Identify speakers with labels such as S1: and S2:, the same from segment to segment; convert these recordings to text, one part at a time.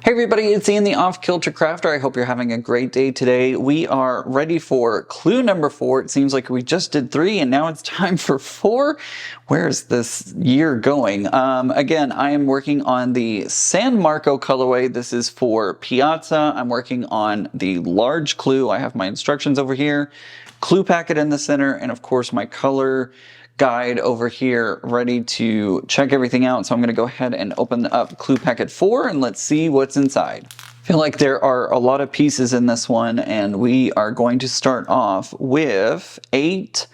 S1: Hey everybody, it's Ian the Off Kilter Crafter. I hope you're having a great day today. We are ready for clue number 4. It seems like we just did 3 and now it's time for 4. Where is this year going? Again, I am working on the San Marco colorway. This is for Piazza. I'm working on the large clue. I have my instructions over here, clue packet in the center, and of course my color guide over here ready to check everything out. So I'm going to go ahead and open up clue packet 4 and let's see what's inside. I feel like there are a lot of pieces in this one and we are going to start off with 8.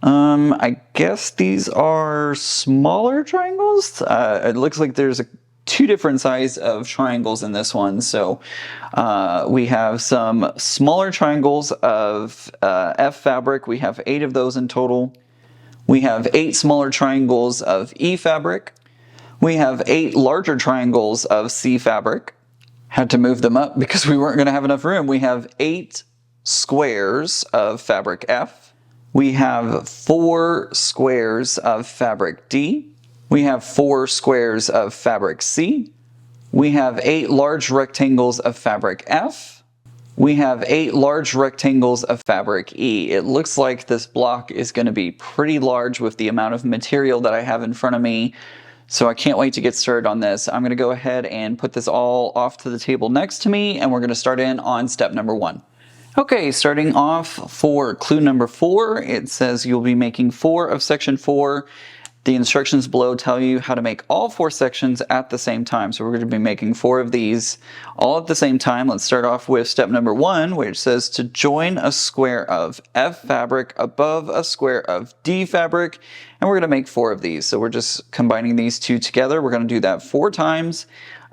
S1: I guess these are smaller triangles. It looks like there's 2 different sizes of triangles in this one. So we have some smaller triangles of F fabric. We have 8 of those in total. We have 8 smaller triangles of E fabric. We have 8 larger triangles of C fabric. Had to move them up because we weren't going to have enough room. We have 8 squares of fabric F. We have 4 squares of fabric D. We have 4 squares of fabric C. We have 8 large rectangles of fabric F. We have 8 large rectangles of fabric E. It looks like this block is going to be pretty large with the amount of material that I have in front of me. So I can't wait to get started on this. I'm going to go ahead and put this all off to the table next to me and we're going to start in on step number 1. Okay, starting off for clue number 4, it says you'll be making 4 of section 4. The instructions below tell you how to make all 4 sections at the same time. So we're going to be making 4 of these all at the same time. Let's start off with step number 1, which says to join a square of F fabric above a square of D fabric. And we're going to make 4 of these. So we're just combining these 2 together. We're going to do that 4 times.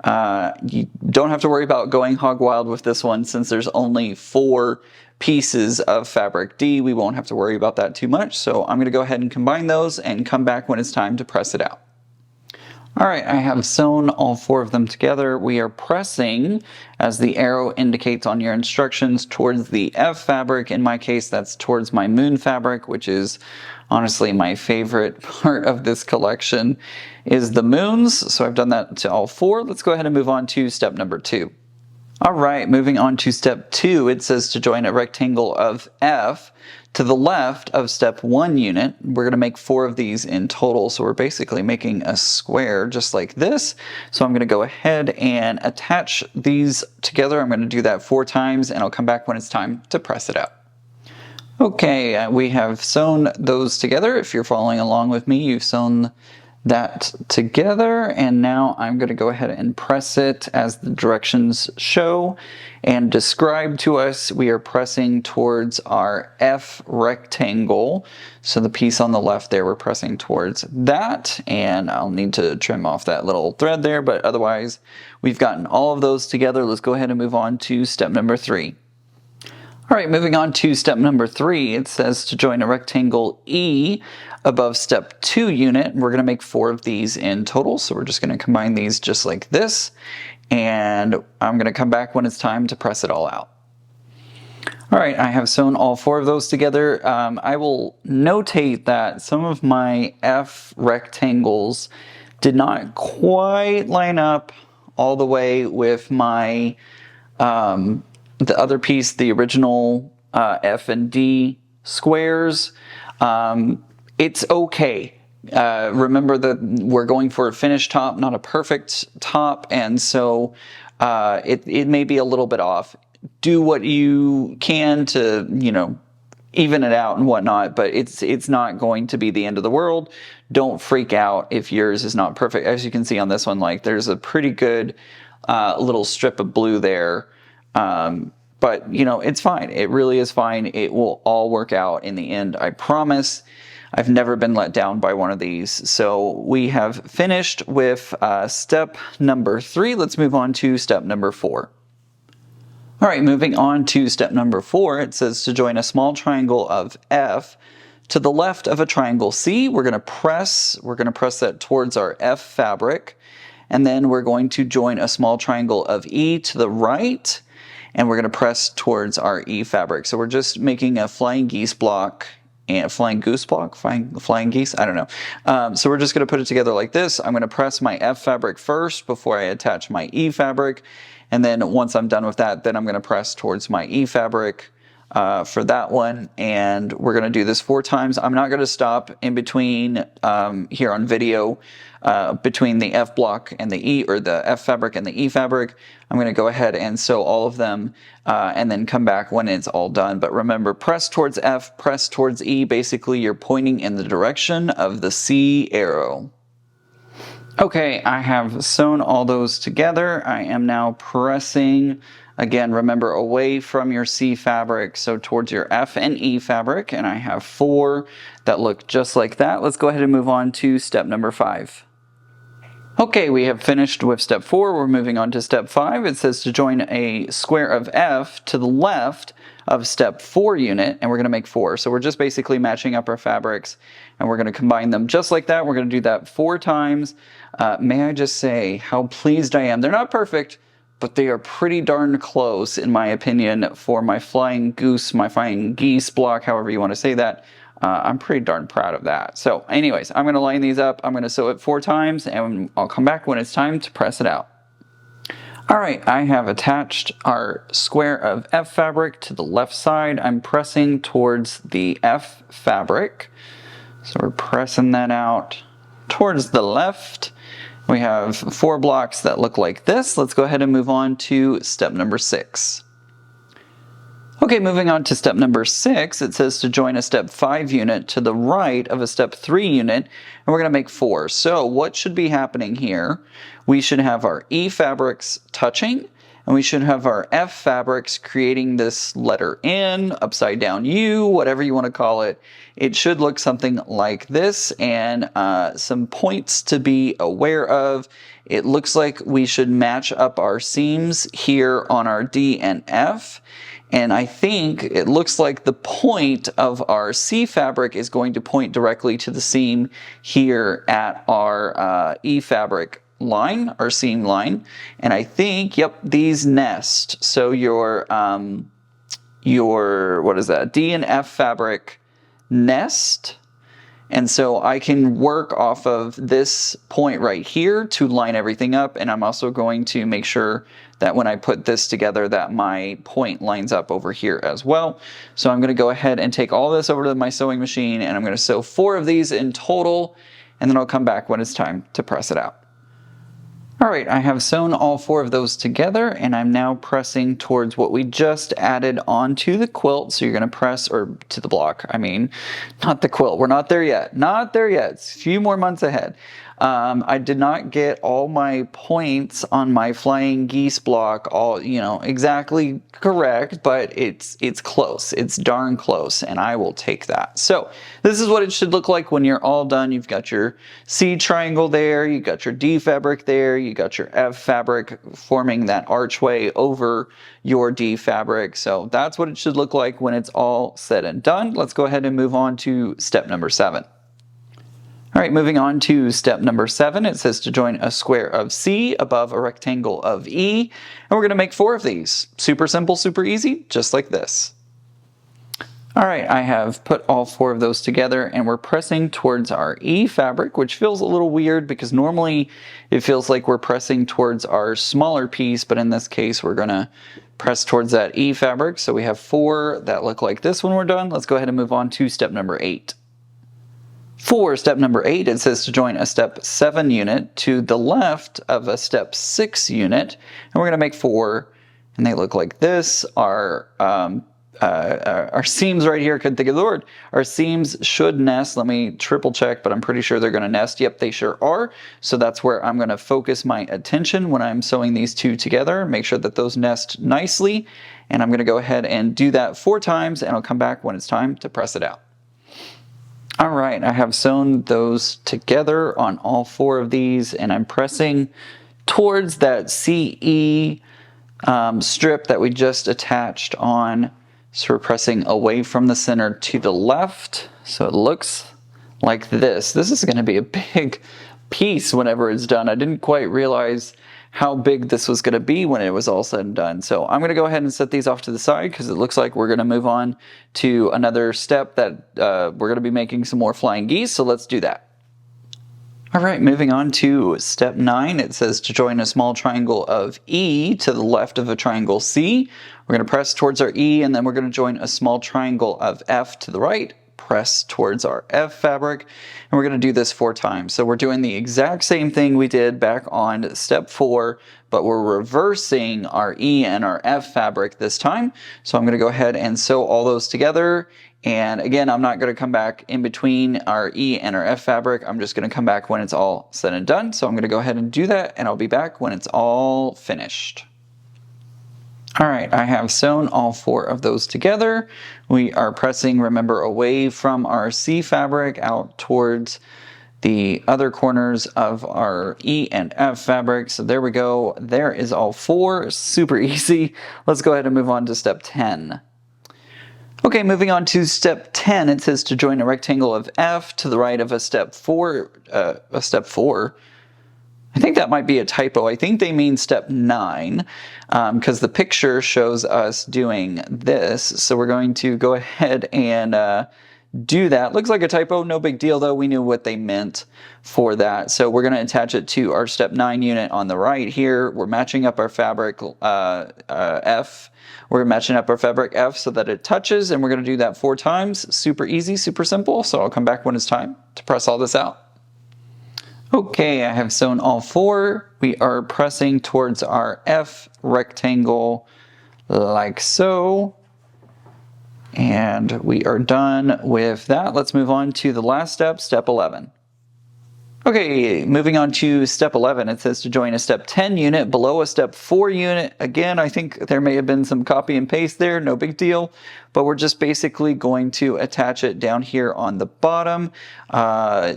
S1: You don't have to worry about going hog wild with this one since there's only 4 pieces of fabric D. We won't have to worry about that too much. So I'm going to go ahead and combine those and come back when it's time to press it out. All right, I have sewn all 4 of them together. We are pressing, as the arrow indicates on your instructions, towards the F fabric. In my case, that's towards my moon fabric, which is honestly my favorite part of this collection, is the moons. So I've done that to all 4. Let's go ahead and move on to step number 2. All right, moving on to step 2, it says to join a rectangle of F to the left of step 1 unit. We're going to make 4 of these in total, so we're basically making a square just like this. So I'm going to go ahead and attach these together. I'm going to do that 4 times, and I'll come back when it's time to press it out. Okay, we have sewn those together. If you're following along with me, you've sewn that together, and now I'm going to go ahead and press it as the directions show and describe to us. We are pressing towards our F rectangle, so the piece on the left there, we're pressing towards that, and I'll need to trim off that little thread there, but otherwise we've gotten all of those together. Let's go ahead and move on to step number 3. All right, moving on to step number 3, it says to join a rectangle E above step 2 unit. We're going to make 4 of these in total, so we're just going to combine these just like this, and I'm going to come back when it's time to press it all out. All right, I have sewn all 4 of those together. I will notate that some of my F rectangles did not quite line up all the way with my the other piece, the original F and D squares. It's okay. Remember that we're going for a finished top, not a perfect top, and so it may be a little bit off. Do what you can to, even it out and whatnot, but it's not going to be the end of the world. Don't freak out if yours is not perfect. As you can see on this one, like there's a pretty good little strip of blue there. But it's fine. It really is fine. It will all work out in the end. I promise. I've never been let down by one of these. So we have finished with step number 3. Let's move on to step number 4. All right, moving on to step number 4, it says to join a small triangle of F to the left of a triangle C. We're going to press that towards our F fabric, and then we're going to join a small triangle of E to the right, and we're going to press towards our E fabric. So we're just making a flying geese block and flying goose block, flying geese, I don't know. So we're just going to put it together like this. I'm going to press my F fabric first before I attach my E fabric. And then once I'm done with that, then I'm going to press towards my E fabric for that one. And we're going to do this 4 times. I'm not going to stop in between here on video between the F block and the E, or the F fabric and the E fabric. I'm going to go ahead and sew all of them and then come back when it's all done. But remember, press towards F, press towards E. Basically, you're pointing in the direction of the C arrow. Okay, I have sewn all those together. I am now pressing, again, remember, away from your C fabric, so towards your F and E fabric, and I have 4 that look just like that. Let's go ahead and move on to step number 5. Okay, we have finished with step 4. We're moving on to step 5. It says to join a square of F to the left of step 4 unit, and we're going to make 4. So we're just basically matching up our fabrics, and we're going to combine them just like that. We're going to do that 4 times. May I just say how pleased I am. They're not perfect, but they are pretty darn close, in my opinion, for my flying goose, my flying geese block, however you want to say that. I'm pretty darn proud of that. So anyways, I'm going to line these up. I'm going to sew it 4 times, and I'll come back when it's time to press it out. All right, I have attached our square of F fabric to the left side. I'm pressing towards the F fabric. So we're pressing that out towards the left. We have 4 blocks that look like this. Let's go ahead and move on to step number 6. Okay, moving on to step number 6, it says to join a step 5 unit to the right of a step 3 unit, and we're going to make 4. So what should be happening here? We should have our E fabrics touching, and we should have our F fabrics creating this letter N, upside down U, whatever you want to call it. It should look something like this, and some points to be aware of. It looks like we should match up our seams here on our D and F. And I think it looks like the point of our C fabric is going to point directly to the seam here at our E fabric line, our seam line. And I think, yep, these nest. So your what is that? D and F fabric nest. And so I can work off of this point right here to line everything up. And I'm also going to make sure that when I put this together that my point lines up over here as well. So I'm going to go ahead and take all this over to my sewing machine, and I'm going to sew 4 of these in total, and then I'll come back when it's time to press it out. All right, I have sewn all 4 of those together, and I'm now pressing towards what we just added onto the quilt. So you're going to press, or to the block, I mean, not the quilt. We're not there yet. Not there yet. It's a few more months ahead. I did not get all my points on my flying geese block all, exactly correct, but it's close. It's darn close, and I will take that. So this is what it should look like when you're all done. You've got your C triangle there, you got your D fabric there, you got your F fabric forming that archway over your D fabric. So that's what it should look like when it's all said and done. Let's go ahead and move on to step number 7. All right, moving on to step number 7, it says to join a square of C above a rectangle of E, and we're going to make 4 of these. Super simple, super easy, just like this. All right, I have put all 4 of those together, and we're pressing towards our E fabric, which feels a little weird because normally it feels like we're pressing towards our smaller piece, but in this case we're going to press towards that E fabric. So we have 4 that look like this when we're done. Let's go ahead and move on to step number 8. For step number 8, it says to join a step 7 unit to the left of a step 6 unit, and we're going to make 4, and they look like this. Our seams right here, couldn't think of the word. Our seams should nest. Let me triple check, but I'm pretty sure they're going to nest. Yep, they sure are. So that's where I'm going to focus my attention when I'm sewing these 2 together. Make sure that those nest nicely, and I'm going to go ahead and do that 4 times, and I'll come back when it's time to press it out. All right, I have sewn those together on all 4 of these, and I'm pressing towards that CE strip that we just attached on. So we're pressing away from the center to the left, so it looks like this. This is going to be a big piece whenever it's done. I didn't quite realize how big this was going to be when it was all said and done. So I'm going to go ahead and set these off to the side because it looks like we're going to move on to another step that we're going to be making some more flying geese. So let's do that. All right, moving on to step 9, it says to join a small triangle of E to the left of a triangle C. We're going to press towards our E, and then we're going to join a small triangle of F to the right, press towards our F fabric, and we're going to do this 4 times. So we're doing the exact same thing we did back on step 4, but we're reversing our E and our F fabric this time. So I'm going to go ahead and sew all those together. And again, I'm not going to come back in between our E and our F fabric. I'm just going to come back when it's all said and done. So I'm going to go ahead and do that, and I'll be back when it's all finished. All right, I have sewn all 4 of those together. We are pressing, remember, away from our C fabric out towards the other corners of our E and F fabric. So there we go. There is all 4. Super easy. Let's go ahead and move on to step 10. Okay, moving on to step 10, it says to join a rectangle of F to the right of a step 4. I think that might be a typo. I think they mean step 9 because the picture shows us doing this. So we're going to go ahead and do that. Looks like a typo, no big deal though. We knew what they meant for that. So we're going to attach it to our step 9 unit on the right here. We're matching up our fabric F. We're matching up our fabric F so that it touches, and we're going to do that 4 times. Super easy, super simple. So I'll come back when it's time to press all this out. Okay, I have sewn all 4. We are pressing towards our F rectangle like so. And we are done with that. Let's move on to the last step, step 11. Okay, moving on to step 11, it says to join a step 10 unit below a step 4 unit. Again, I think there may have been some copy and paste there, no big deal, but we're just basically going to attach it down here on the bottom.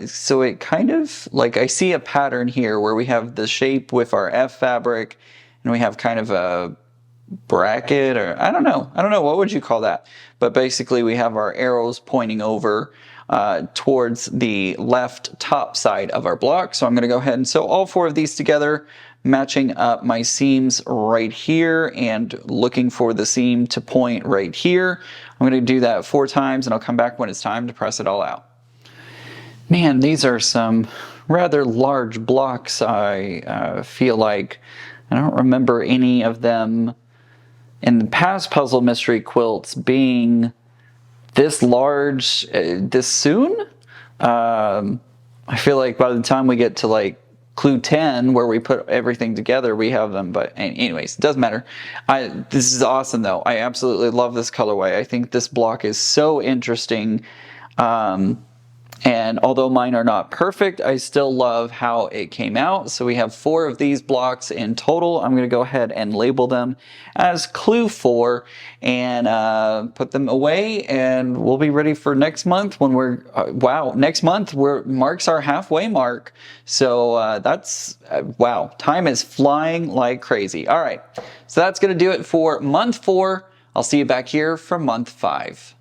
S1: So it kind of, like I see a pattern here where we have the shape with our F fabric, and we have kind of a bracket, or I don't know, what would you call that? But basically we have our arrows pointing over towards the left top side of our block. So I'm going to go ahead and sew all 4 of these together, matching up my seams right here and looking for the seam to point right here. I'm going to do that 4 times, and I'll come back when it's time to press it all out. Man, these are some rather large blocks, I feel like. I don't remember any of them in the past puzzle mystery quilts being this large this soon. I feel like by the time we get to like clue 10 where we put everything together, we have them. But anyways, it doesn't matter. This is awesome though. I absolutely love this colorway. I think this block is so interesting. And although mine are not perfect, I still love how it came out. So we have 4 of these blocks in total. I'm going to go ahead and label them as clue 4 and put them away. And we'll be ready for next month when we're, wow, next month marks our halfway mark. So that's, wow, time is flying like crazy. All right, so that's going to do it for month 4. I'll see you back here for month 5.